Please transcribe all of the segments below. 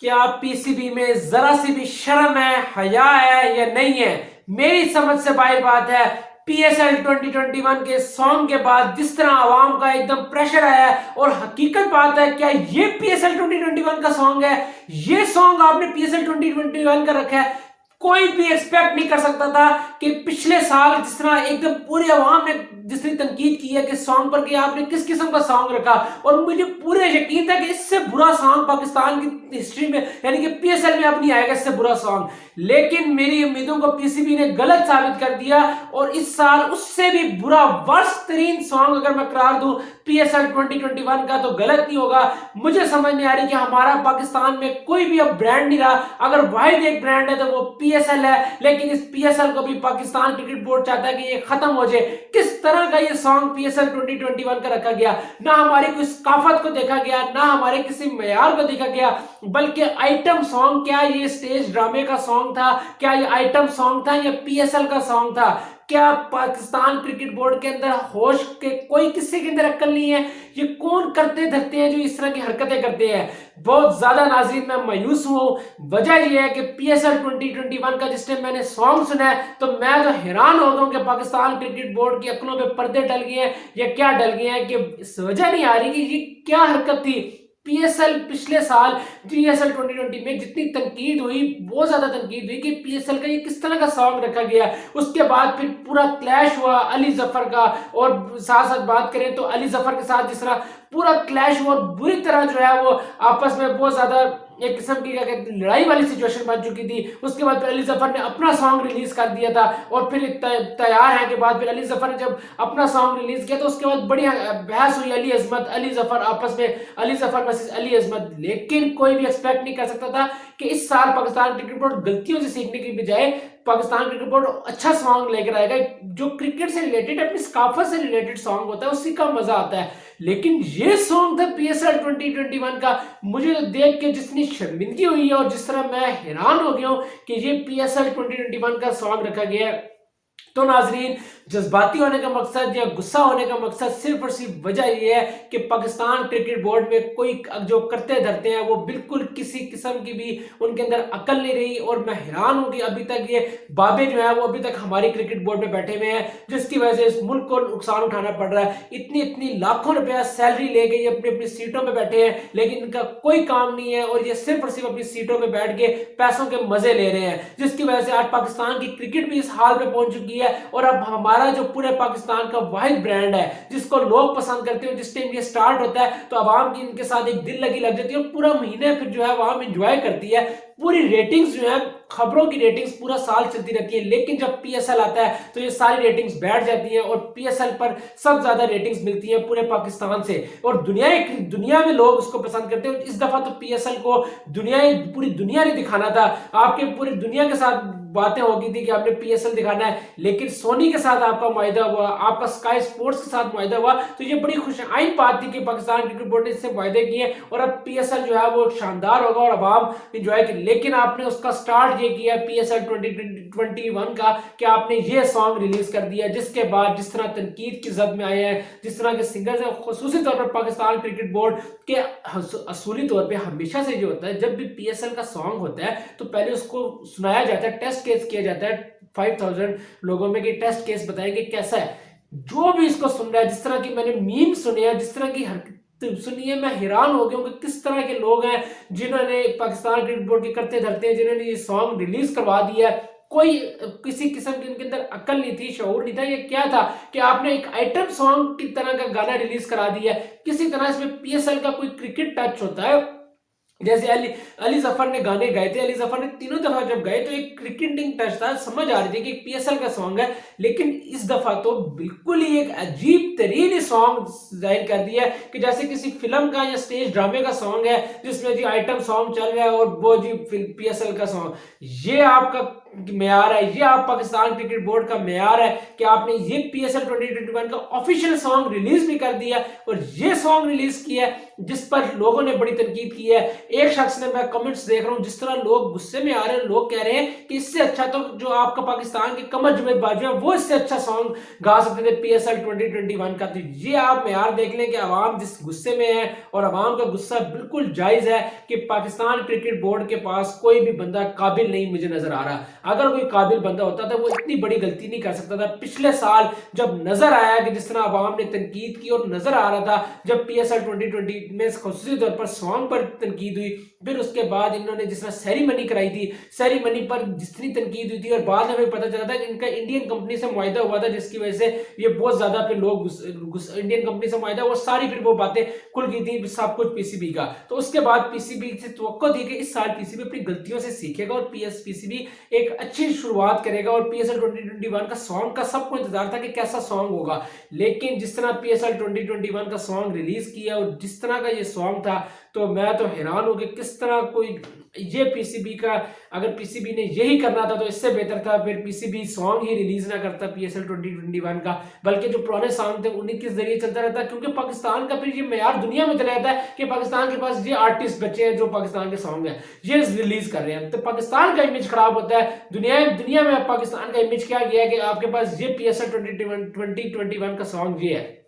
क्या पीसीबी में जरा सी भी शर्म है, हया है या नहीं है? मेरी समझ से बाहर बात है। पीएसएल 2021 के सॉन्ग के बाद जिस तरह आवाम का एकदम प्रेशर आया है, और हकीकत बात है, क्या ये पीएसएल 2021 का सॉन्ग है? ये सॉन्ग आपने पीएसएल 2021 का रखा है। कोई भी एक्सपेक्ट नहीं कर सकता था कि पिछले साल जिस तरह एकदम पूरी आवाम ने जिसने तनकीद की है कि सॉन्ग पर कि आपने किस किस्म का सॉन्ग रखा, और मुझे पूरे यकीन था कि इससे बुरा सॉन्ग पाकिस्तान की हिस्ट्री में यानी कि पीएसएल में अब नहीं आएगा इससे बुरा सॉन्ग। लेकिन मेरी उम्मीदों को पीसीबी ने गलत साबित कर दिया, और इस साल उससे भी बुरा वर्स्ट तरीन सॉन्ग अगर मैं करार दूं पीएसएल 2021 का तो गलत नहीं होगा। मुझे समझ नहीं आ रही कि हमारा पाकिस्तान में कोई भी अब ब्रांड नहीं रहा। अगर वाहिद एक ब्रांड है तो वो पीएसएल है, लेकिन इस पीएसएल को भी पाकिस्तान क्रिकेट बोर्ड चाहता है कि ये खत्म हो जाए। किस तरह का ये सॉन्ग पीएसएल 2021 का रखा गया, ना हमारी कोई सकाफत को देखा गया, ना हमारे किसी मेयार को देखा गया, बल्कि आइटम सॉन्ग। क्या ये स्टेज ड्रामे का सॉन्ग था? क्या ये आइटम सॉन्ग था या पीएसएल का सॉन्ग था? क्या पाकिस्तान क्रिकेट बोर्ड के अंदर होश के कोई किसी के अंदर अक्ल नहीं है? ये कौन करते धरते हैं जो इस तरह की हरकतें करते हैं? बहुत ज्यादा नाज़रीन मैं मायूस हूं। वजह यह है कि पीएसएल 2021 का जिस टाइम मैंने सॉन्ग सुना है तो मैं तो हैरान हो गया कि पाकिस्तान क्रिकेट बोर्ड की अक्लों पे पर्दे डल गए हैं या क्या डल गए हैं, कि वजह नहीं आ रही कि ये क्या हरकत थी। पीएसएल पिछले साल पीएसएल 2020 में जितनी तनकीद हुई, बहुत ज्यादा तनकीद हुई कि पीएसएल का ये किस तरह का सॉन्ग रखा गया। उसके बाद फिर पूरा क्लैश हुआ अली जफर का, और साथ साथ बात करें तो अली जफर के साथ जिस तरह पूरा क्लैश हुआ, बुरी तरह जो है वो आपस में बहुत ज्यादा एक किस्म की क्या कहते हैं लड़ाई वाली सिचुएशन बन चुकी थी। उसके बाद फिर अली जफर ने अपना सॉन्ग रिलीज कर दिया था, और फिर तैयार है के बाद फिर अली जफर ने जब अपना सॉन्ग रिलीज किया तो उसके बाद बड़ी बहस हुई अली अजमत अली जफर आपस में, अली जफर वर्सेस अली अजमत। लेकिन कोई भी एक्सपेक्ट नहीं कर सकता था कि इस साल पाकिस्तान क्रिकेट बोर्ड गलतियों से सीखने की बजाय पाकिस्तान क्रिकेट बोर्ड अच्छा सॉन्ग लेकर आएगा, जो क्रिकेट से रिलेटेड अपनी सकाफत से रिलेटेड सॉन्ग होता है उसी का मजा आता है। लेकिन ये सॉन्ग था पीएसएल 2021 का। मुझे तो देख के जितनी शर्मिंदगी हुई है और जिस तरह मैं हैरान हो गया हूं कि ये पीएसएल 2021 का सॉन्ग रखा गया है। तो नाजरीन, जज्बाती होने का मकसद या गुस्सा होने का मकसद सिर्फ और सिर्फ वजह यह है कि पाकिस्तान क्रिकेट बोर्ड में कोई जो करते धरते हैं वो बिल्कुल किसी किस्म की भी उनके अंदर अकल नहीं रही। और मैं हैरान हूं कि अभी तक ये बाबे जो है वो अभी तक हमारी क्रिकेट बोर्ड में बैठे हुए हैं, जिसकी वजह से इस मुल्क को नुकसान उठाना पड़ रहा है। इतनी इतनी लाखों रुपया सैलरी लेके ये अपनी अपनी सीटों में बैठे हैं, लेकिन इनका कोई काम नहीं है, और ये सिर्फ और सिर्फ अपनी सीटों में बैठ के पैसों के मजे ले रहे हैं, जिसकी वजह से आज पाकिस्तान की क्रिकेट भी इस हाल में पहुंच चुकी है। और अब हमारा जो पूरे पाकिस्तान का वाहिद ब्रांड है जिसको लोग पसंद करते हैं, जिस टाइम ये स्टार्ट होता है तो आवाम की इनके साथ एक दिल लगी लग जाती है, और पूरा महीने फिर जो है आवाम एंजॉय करती है। पूरी रेटिंग्स जो है, खबरों की रेटिंग्स पूरा साल चलती रहती है, लेकिन जब पीएसएल आता है तो ये सारी रेटिंग्स बैठ जाती हैं, और पीएसएल पर सब ज्यादा रेटिंग्स मिलती हैं पूरे पाकिस्तान से, और दुनिया में लोग उसको पसंद करते हैं। इस दफा तो पीएसएल को पूरी दुनिया ने दिखाना था, आपके पूरी दुनिया के साथ बातें हो गई थी कि आपने पीएसएल दिखाना है, लेकिन सोनी के साथ आपका मुआहिदा हुआ, आपका स्काई स्पोर्ट्स के साथ मुआहिदा हुआ, तो ये बड़ी खुशआइन बात थी कि पाकिस्तान क्रिकेट बोर्ड ने इससे मुआहिदे किए, और अब पीएसएल जो है वो शानदार होगा और आवाम इंजॉय करें। लेकिन आपने उसका स्टार्ट ये किया पीएसएल 2021 का कि आपने ये सॉन्ग रिलीज कर दिया, जिसके बाद जिस तरह तनकीद की जद में आए हैं, जिस तरह के सिंगर्स हैं, खुसूसी तौर पर पाकिस्तान क्रिकेट बोर्ड के असूली तौर पे हमेशा से जो होता है जब भी पीएसएल का सॉन्ग होता है तो पहले उसको सुनाया जाता है, टेस्ट केस किया जाता है 5000 लोगों में कि टेस्ट केस बताएंगे कैसा है। जो भी इसको सुन रहा है, जिस तरह की मैंने मीम सुने हैं, जिस तरह की सुनिए, मैं हैरान हो गया हूं कि किस तरह के लोग हैं जिन्होंने पाकिस्तान क्रिकेट बोर्ड के करते धरते हैं, जिन्होंने ये सॉन्ग रिलीज करवा दिया है। कोई किसी किस्म की उनके अंदर अकल नहीं थी, शऊर नहीं था, ये क्या था कि आपने एक आइटम सॉन्ग की तरह का गाना रिलीज करा दिया। किसी तरह इसमें पीएसएल का कोई क्रिकेट टच होता है, जैसे अली जफर ने गाने गाए थे, अली जफर ने तीनों दफा जब गाए तो एक क्रिकेटिंग टच था, समझ आ रही थी कि पीएसएल का सॉन्ग है। लेकिन इस दफा तो बिल्कुल ही एक अजीब तरीन सॉन्ग जाहिर कर दिया है कि जैसे किसी फिल्म का या स्टेज ड्रामे का सॉन्ग है जिसमें जी आइटम सॉन्ग चल रहा है और वो जी पीएसएल का सॉन्ग। ये आपका मेयार है, ये आप पाकिस्तान क्रिकेट बोर्ड का मेयार है कि आपने ये पीएसएल 2021 का ऑफिशियल सॉन्ग रिलीज भी कर दिया और ये सॉन्ग रिलीज किया है। जिस पर लोगों ने बड़ी तनकीद की है। एक शख्स ने, मैं कमेंट्स देख रहा हूं, जिस तरह लोग गुस्से में आ रहे हैं, लोग कह रहे हैं कि इससे अच्छा तो जो आपका पाकिस्तान के कमर जुबैद बाजू है वो इससे अच्छा सॉन्ग गा सकते थे PSL 2021 का। तो ये आप यार देख लें कि अवाम जिस गुस्से में है, और अवाम का गुस्सा बिल्कुल जायज है कि पाकिस्तान क्रिकेट बोर्ड के पास कोई भी बंदा काबिल नहीं मुझे नजर आ रहा। अगर कोई काबिल बंदा होता था वो इतनी बड़ी गलती नहीं कर सकता था। पिछले साल जब नजर आया कि जिस तरह अवाम ने तनकीद की, और नजर आ रहा था जब PSL 2020 में खासूसी तौर पर सॉन्ग पर तनकीद हुई, फिर उसके बाद इन्होंने जिस तरह सेरेमनी कराई थी, सेरेमनी पर जितनी तनकीद हुई थी, और बाद में हमें पता चला था कि इनका इंडियन कंपनी से मुआहिदा हुआ था, जिसकी वजह से ये बहुत ज्यादा फिर लोग इंडियन कंपनी से मुआहिदा, और सारी फिर वो बातें खुल गई थी सब कुछ PCB का। तो उसके बाद PCB से तवक्को थी कि इस साल PCB अपनी गलतियों से सीखेगा और PCB एक अच्छी शुरुआत करेगा, और PSL 2021 का सॉन्ग का सबको इंतजार था कि कैसा सॉन्ग होगा। लेकिन जिस तरह PSL 2021 का सॉन्ग रिलीज किया और जिस तरह का ये सॉन्ग था, तो मैं तो हैरान हूं कि किस तरह कोई ये PCB का, अगर PCB ने यही करना था तो इससे बेहतर था फिर PCB सॉन्ग ही रिलीज ना करता PSL 2021 का, बल्कि जो पुराने सॉन्ग थे उन्हीं के जरिए चलता रहता। क्योंकि पाकिस्तान का फिर ये मेयार दुनिया में चला जाता है कि पाकिस्तान के पास ये आर्टिस्ट बचे हैं जो पाकिस्तान के सॉन्ग है ये रिलीज कर रहे हैं, तो पाकिस्तान का इमेज खराब होता है। दुनिया में पाकिस्तान का इमेज क्या गया है कि आपके पास ये PSL 2021 का सॉन्ग ये है।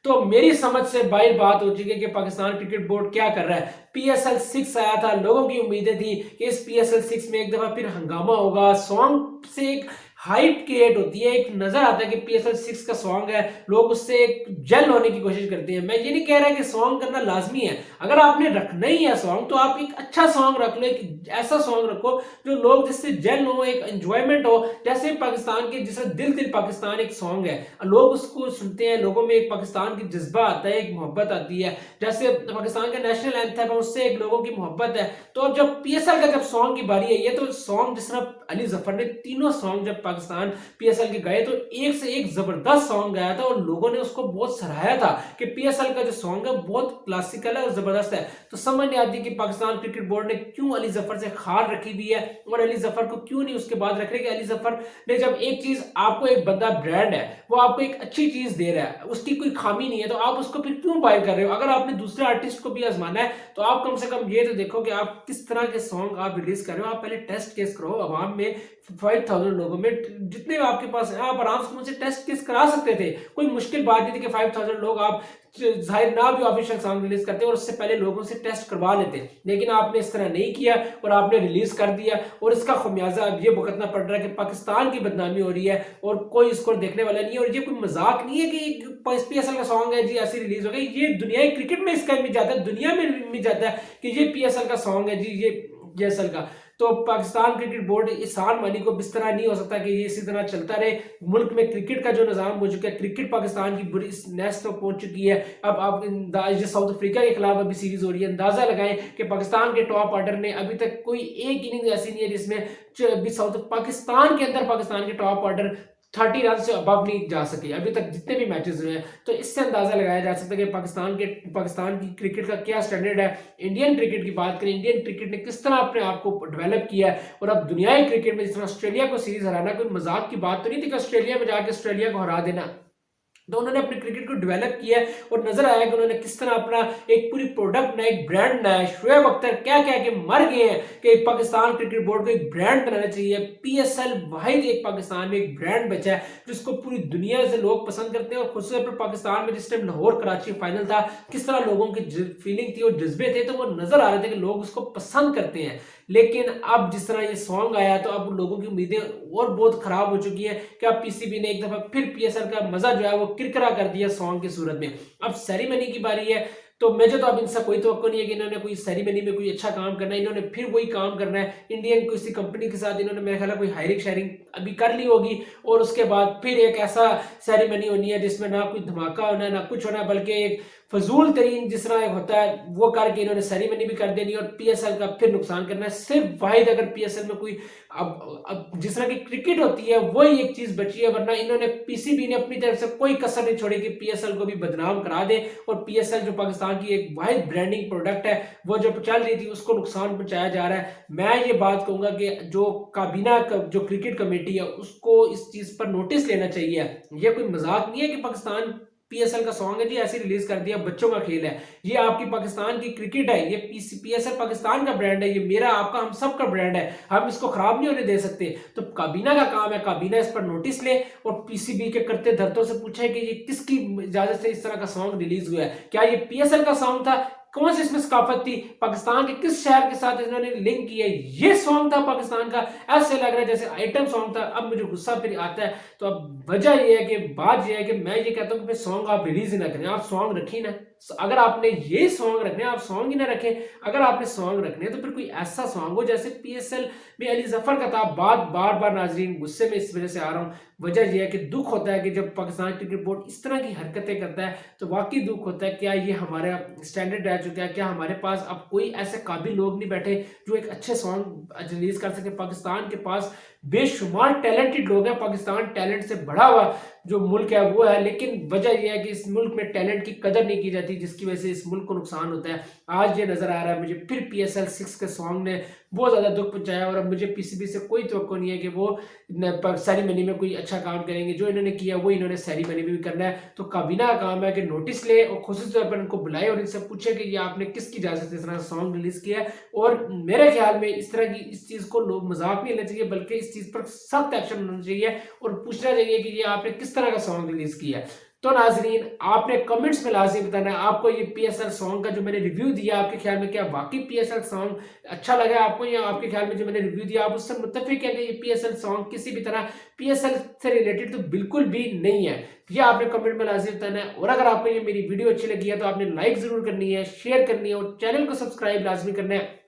तो मेरी समझ से बाहर बात हो चुकी है कि पाकिस्तान क्रिकेट बोर्ड क्या कर रहा है। PSL 6 आया था, लोगों की उम्मीदें थी कि इस PSL 6 में एक दफा फिर हंगामा होगा, सॉन्ग से एक हाइप क्रिएट होती है, एक नजर आता है कि PSL 6 का सॉन्ग है, लोग उससे एक जेल होने की कोशिश करते हैं। मैं ये नहीं कह रहा कि सॉन्ग करना लाजमी है, अगर आपने रखना ही है सॉन्ग तो आप एक अच्छा सॉन्ग रख लो, एक ऐसा सॉन्ग रखो जो लोग जिससे जेल हो, एक एंजॉयमेंट हो। जैसे पाकिस्तान के जैसे दिल दिल पाकिस्तान एक सॉन्ग है, लोग उसको सुनते हैं, लोगों में एक पाकिस्तान की जज्बा आता है, एक मोहब्बत आती है। जैसे पाकिस्तान का नेशनल एंथम है, उससे एक लोगों की मोहब्बत है। तो अब जब PSL का जब सॉन्ग की बारी आई है तो सॉन्ग जिस तरह अली जफर ने तीनों सॉन्ग जब पाकिस्तान PSL के गाए तो एक से एक जबरदस्त सॉन्ग गाया था, और लोगों ने उसको बहुत सराहा था कि PSL का जो सॉन्ग है बहुत क्लासिकल है और जबरदस्त है। तो समझ नहीं आती कि पाकिस्तान क्रिकेट बोर्ड ने क्यों अली जफर से खार रखी हुई है, और अली जफर को क्यों नहीं उसके बाद रख रहे कि अली जफर ने जब एक चीज आपको, एक बंदा ब्रांड है वो आपको एक अच्छी चीज दे रहा है, उसकी कोई खामी नहीं है, तो आप उसको फिर क्यों बाय कर रहे हो। अगर आपने दूसरे आर्टिस्ट को भी आजमाना है तो आप कम से कम ये तो देखो कि आप किस तरह के सॉन्ग आप रिलीज कर रहे हो। आप पहले टेस्ट केस करो अवाम में, 5000 लोगों में जितने आपके पास है, आप आराम से उनसे टेस्ट केस करा सकते थे। कोई मुश्किल बात नहीं थी कि 5000 लोग आप जाहिर ना भी ऑफिशियल सॉन्ग रिलीज करते और उससे पहले लोगों से टेस्ट करवा लेते, लेकिन आपने इस तरह नहीं किया और आपने रिलीज कर दिया, और इसका खमियाजा अब ये भुगतना पड़ रहा है कि पाकिस्तान की बदनामी हो रही है और कोई इसको देखने वाला नहीं है। और ये कोई मजाक नहीं है कि PSL का सॉन्ग है जी ऐसे रिलीज हो गई, ये दुनिया क्रिकेट में इसका इमेज जाता है, दुनिया में इमेज जाता है कि ये PSL का सॉन्ग है जी, ये PSL का। तो पाकिस्तान क्रिकेट बोर्ड इस हारमानी को इस तरह नहीं हो सकता कि ये इसी तरह चलता रहे। मुल्क में क्रिकेट का जो निजाम हो चुका है, क्रिकेट पाकिस्तान की बुरी नेस तक पहुंच चुकी है। अब आप साउथ अफ्रीका के खिलाफ अभी सीरीज हो रही है, अंदाजा लगाएं कि पाकिस्तान के टॉप ऑर्डर ने अभी तक कोई एक इनिंग ऐसी नहीं है जिसमें अभी साउथ पाकिस्तान के अंदर पाकिस्तान के टॉप ऑर्डर 30 रन से अबव नहीं जा सके अभी तक जितने भी मैचेस हुए हैं। तो इससे अंदाजा लगाया जा सकता है कि पाकिस्तान की क्रिकेट का क्या स्टैंडर्ड है। इंडियन क्रिकेट की बात करें, इंडियन क्रिकेट ने किस तरह अपने आप को डेवलप किया है, और अब दुनियाई क्रिकेट में जिस तरह ऑस्ट्रेलिया को सीरीज हराना कोई मजाक की बात तो नहीं थी कि ऑस्ट्रेलिया में जाकर ऑस्ट्रेलिया को हरा देना। तो उन्होंने अपने क्रिकेट को डेवलप किया है, और नजर आया कि उन्होंने किस तरह अपना एक पूरी प्रोडक्ट ना, एक ब्रांड ना है। शोएब अख्तर क्या क्या के मर गए हैं कि पाकिस्तान क्रिकेट बोर्ड को एक ब्रांड बनाना चाहिए। PSL वाहिद एक पाकिस्तान में एक ब्रांड बचा है जिसको पूरी दुनिया से लोग पसंद करते हैं, और खुसूस पर पाकिस्तान में जिस टाइम लाहौर कराची फाइनल था किस तरह लोगों की फीलिंग थी और जज्बे थे, तो वो नजर आ रहे थे कि लोग उसको पसंद करते हैं। लेकिन अब जिस तरह ये सॉन्ग आया तो अब लोगों की उम्मीदें और बहुत खराब हो चुकी है कि अब PCB ने एक दफा फिर PSL का मजा जो है वो किरकिरा कर दिया सॉन्ग की सूरत में। अब सेरेमनी की बारी है, तो मुझे तो अब इनसे कोई तवक्को नहीं है कि इन्होंने कोई सेरेमनी में कोई अच्छा काम करना है। इन्होंने फिर वही काम करना है, इंडियन किसी कंपनी के साथ इन्होंने मेरे ख्याल कोई हायरिंग शेयरिंग अभी कर ली होगी, और उसके बाद फिर एक ऐसा सेरेमनी होनी है जिसमें ना कोई धमाका होना है ना कुछ होना है, बल्कि एक फजूल तरीन जिस तरह होता है वो करके इन्होंने सेरेमनी भी कर देनी और PSL का फिर नुकसान करना है। सिर्फ वाहिद अगर PSL में कोई अब जिस तरह की क्रिकेट होती है वही एक चीज बची है, वरना इन्होंने PCB ने अपनी तरफ से कोई कसर नहीं छोड़ी कि PSL को भी बदनाम करा दे, और PSL जो पाकिस्तान की एक वाहिद ब्रांडिंग प्रोडक्ट है वो जो चल रही थी उसको नुकसान पहुंचाया जा रहा है। मैं ये बात कहूंगा कि जो काबीना जो क्रिकेट कमेटी है उसको इस चीज पर नोटिस लेना चाहिए। ये कोई मजाक नहीं है कि पाकिस्तान पीएसएल का सॉन्ग है जी, ऐसे रिलीज कर दिया, बच्चों का खेल है, ये आपकी पाकिस्तान की क्रिकेट है, ये पीएसएल पाकिस्तान का ब्रांड है, ये मेरा आपका हम सब का ब्रांड है, हम इसको खराब नहीं होने दे सकते। तो काबीना का काम है, काबीना इस पर नोटिस ले और पीसीबी के करते धरतों से पूछे कि ये किसकी इजाजत से इस तरह का सॉन्ग रिलीज हुआ है, क्या ये पीएसएल का सॉन्ग था, कौन सी इसमें सकाफत थी, पाकिस्तान के किस शहर के साथ इन्होंने लिंक किया, ये सॉन्ग था पाकिस्तान का, ऐसे लग रहा है जैसे आइटम सॉन्ग था। अब मुझे गुस्सा फिर आता है। तो अब वजह ये है कि बात ये है कि मैं ये कहता हूँ कि सॉन्ग आप रिलीज ही ना करें, आप सॉन्ग रखिए ना। अगर आपने ये सॉन्ग रखने आप सॉन्ग ही ना रखें, अगर आपने सॉन्ग रखने तो फिर कोई ऐसा सॉन्ग हो जैसे पीएसएल में अली जफर का था। बात बार बार नाजरीन गुस्से में इस वजह से आ रहा हूँ, वजह यह है कि दुख होता है कि जब पाकिस्तान क्रिकेट बोर्ड इस तरह की हरकतें करता है तो वाकई दुख होता है। क्या ये हमारा स्टैंडर्ड रह चुका है? क्या हमारे पास अब कोई ऐसे काबिल लोग नहीं बैठे जो एक अच्छे सॉन्ग रिलीज कर सके? पाकिस्तान के पास बेशुमार टैलेंटेड लोग हैं, पाकिस्तान टैलेंट से भरा हुआ जो मुल्क है वो है, लेकिन वजह यह है कि इस मुल्क में टैलेंट की कदर नहीं की जाती, जिसकी वजह से इस मुल्क को नुकसान होता है। आज ये नजर आ रहा है मुझे फिर पीएसएल 6 के सॉन्ग ने बहुत ज्यादा दुख पहुंचाया और अब मुझे पीसीबी से कोई तवक्को नहीं है कि वो सेरेमनी में कोई अच्छा काम करेंगे। जो इन्होंने किया वो इन्होंने सेरेमनी में भी करना है। तो काबीना का काम है कि नोटिस ले और खुशी तौर पर उनको बुलाए और इनसे पूछे कि ये आपने किसकी इजाजत से इस तरह सॉन्ग रिलीज किया है। और मेरे ख्याल में इस तरह की इस चीज को लोग मजाक नहीं लेना चाहिए, बल्कि इस चीज पर सख्त एक्शन होना चाहिए और पूछना चाहिए कि ये आपने किस तरह का सॉन्ग रिलीज किया है। तो नाजरीन आपने कमेंट्स में लाजिम बताना है आपको ये पीएसएल सॉन्ग का जो मैंने रिव्यू दिया, आपके ख्याल में क्या वाकई पीएसएल सॉन्ग अच्छा लगा आपको, या आपके ख्याल में जो मैंने रिव्यू दिया आप उससे मुत्तफिक है कि ये पीएसएल सॉन्ग किसी भी तरह पीएसएल से रिलेटेड तो बिल्कुल भी नहीं है? ये आपने कमेंट में लाजिम बताना है। और अगर आपको ये मेरी वीडियो अच्छी लगी है तो आपने लाइक जरूर करनी है, शेयर करनी है और चैनल को सब्सक्राइब लाजमी करना है।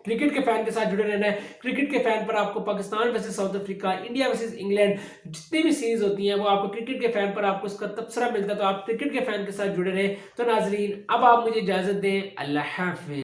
क्रिकेट के फैन के साथ जुड़े रहना है। क्रिकेट के फैन पर आपको Pakistan versus south Africa, India versus England जितनी भी सीरीज होती हैं वो आपको क्रिकेट के फैन पर आपको उसका तबसरा मिलता है। तो आप क्रिकेट के फैन के साथ जुड़े रहे। तो नाजरीन अब आप मुझे इजाजत दें, अल्लाह हाफिज।